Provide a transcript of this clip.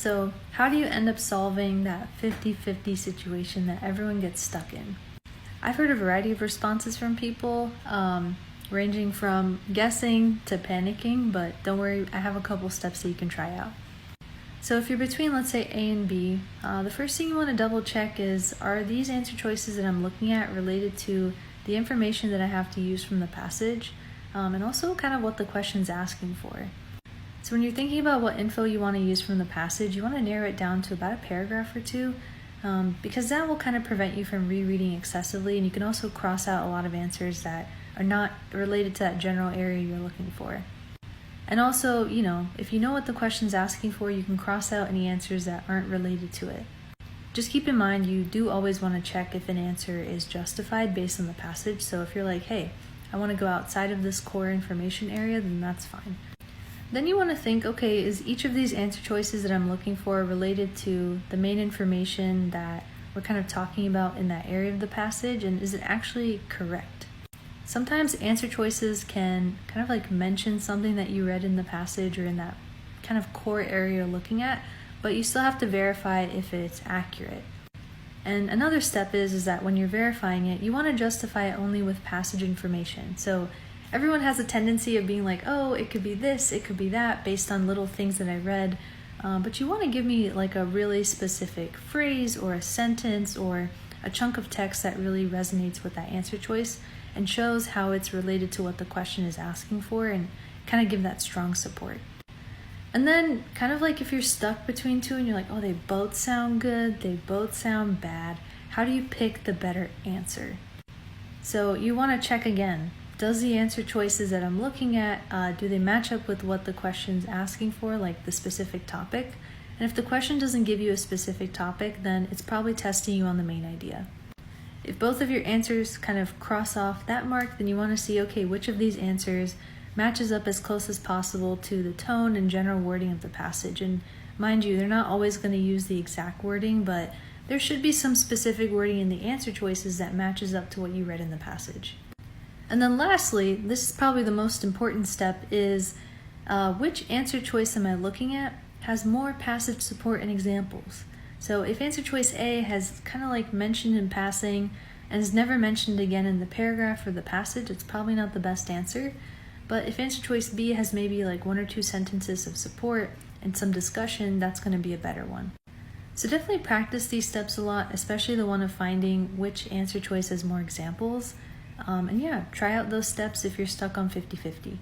So how do you end up solving that 50-50 situation that everyone gets stuck in? I've heard a variety of responses from people, ranging from guessing to panicking, but don't worry, I have a couple steps that you can try out. So if you're between, let's say, A and B, the first thing you want to double check is, are these answer choices that I'm looking at related to the information that I have to use from the passage, and also kind of what the question's asking for. So when you're thinking about what info you want to use from the passage, you want to narrow it down to about a paragraph or two, because that will kind of prevent you from rereading excessively, and you can also cross out a lot of answers that are not related to that general area you're looking for. And also, if you know what the question's asking for, you can cross out any answers that aren't related to it. Just keep in mind, you do always want to check if an answer is justified based on the passage. So if you're like, hey, I want to go outside of this core information area, then that's fine. Then you want to think, okay, is each of these answer choices that I'm looking for related to the main information that we're kind of talking about in that area of the passage, and is it actually correct? Sometimes answer choices can kind of like mention something that you read in the passage or in that kind of core area you're looking at, but you still have to verify if it's accurate. And another step is that when you're verifying it, you want to justify it only with passage information. So everyone has a tendency of being like, oh, it could be this, it could be that, based on little things that I read. But you want to give me like a really specific phrase or a sentence or a chunk of text that really resonates with that answer choice and shows how it's related to what the question is asking for, and kind of give that strong support. And then kind of like if you're stuck between two and you're like, oh, they both sound good, they both sound bad, how do you pick the better answer? So you want to check again. Does the answer choices that I'm looking at, do they match up with what the question's asking for, like the specific topic? And if the question doesn't give you a specific topic, then it's probably testing you on the main idea. If both of your answers kind of cross off that mark, then you want to see, okay, which of these answers matches up as close as possible to the tone and general wording of the passage. And mind you, they're not always going to use the exact wording, but there should be some specific wording in the answer choices that matches up to what you read in the passage. And then lastly, this is probably the most important step, is which answer choice am I looking at has more passage support and examples. So if answer choice A has kind of like mentioned in passing and is never mentioned again in the paragraph or the passage, it's probably not the best answer. But if answer choice B has maybe like one or two sentences of support and some discussion, that's going to be a better one. So definitely practice these steps a lot, especially the one of finding which answer choice has more examples. And yeah, try out those steps if you're stuck on 50-50.